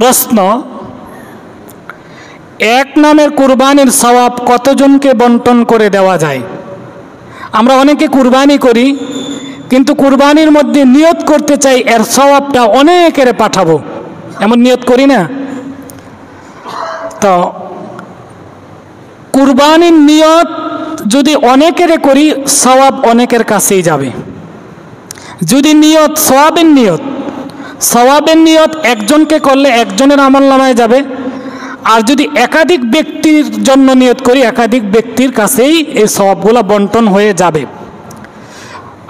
প্রশ্ন, এক নামের কুরবানির সওয়াব কতজনকে বন্টন করে দেওয়া যায়? আমরা অনেকে কুরবানি করি, কিন্তু কুরবানির মধ্যে নিয়ত করতে চাই এর সওয়াবটা অনেকের পাঠাবো, এমন নিয়ত করি না? তো কুরবানির নিয়ত যদি অনেকের করি, সওয়াব অনেকের কাছেই যাবে। যদি নিয়ত সওয়াবের নিয়ত একজনকে করলে একজনের আমলনামায় যাবে, আর যদি একাধিক ব্যক্তির জন্য নিয়ত করি, একাধিক ব্যক্তির কাছেই এই সওয়াবগুলো বন্টন হয়ে যাবে।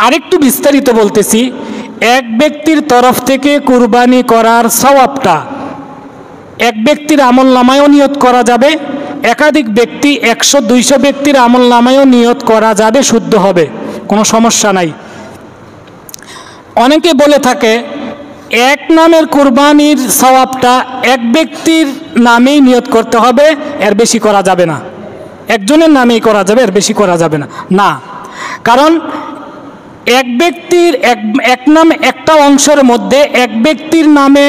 আরেকটু বিস্তারিত বলতেছি, এক ব্যক্তির তরফ থেকে কুরবানি করার সওয়াবটা এক ব্যক্তির আমলনামায়ও নিয়ত করা যাবে, একাধিক ব্যক্তি 100-200 ব্যক্তির আমলনামায়ও নিয়ত করা যাবে, শুদ্ধ হবে, কোনো সমস্যা নাই। অনেকে বলে থাকে এক নামের কুরবানির সওয়াবটা এক ব্যক্তির নামেই নিয়ত করতে হবে, এর বেশি করা যাবে না, একজনের নামেই করা যাবে, এর বেশি করা যাবে না। না, কারণ এক ব্যক্তির এক নাম একটা অংশের মধ্যে এক ব্যক্তির নামে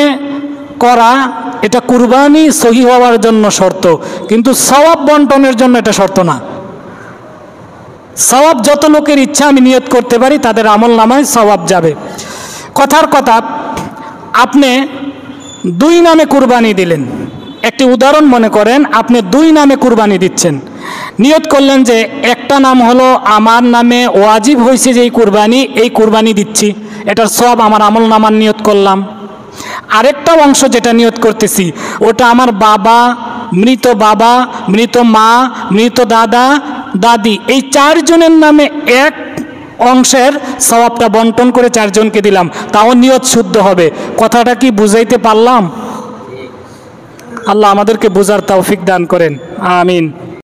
করা, এটা কুরবানি সহি হওয়ার জন্য শর্ত, কিন্তু সওয়াব বন্টনের জন্য এটা শর্ত না। সওয়াব যত লোকের ইচ্ছা আমি নিয়ত করতে পারি, তাদের আমল নামায় সওয়াব যাবে। কথার কথা, আপনি 2 নামে কুরবানি দিলেন, একটি উদাহরণ মনে করেন, আপনি 2 নামে কুরবানি দিচ্ছেন, নিয়ত করলেন যে একটা নাম হলো আমার নামে ওয়াজিব হয়েছে যে এই কুরবানি দিচ্ছি, এটার সওয়াব আমার আমল নামার নিয়ত করলাম। আরেকটা অংশ যেটা নিয়ত করতেছি, ওটা আমার মৃত বাবা, মৃত মা, মৃত দাদা, দাদি, এই 4 জনের নামে এক অংশের সওয়াবটা বন্টন করে 4 জনকে দিলাম, তাও নিয়ত শুদ্ধ হবে। কথাটা কি বুঝাইতে পারলাম? আল্লাহ আমাদেরকে বুঝার তৌফিক দান করেন, আমিন।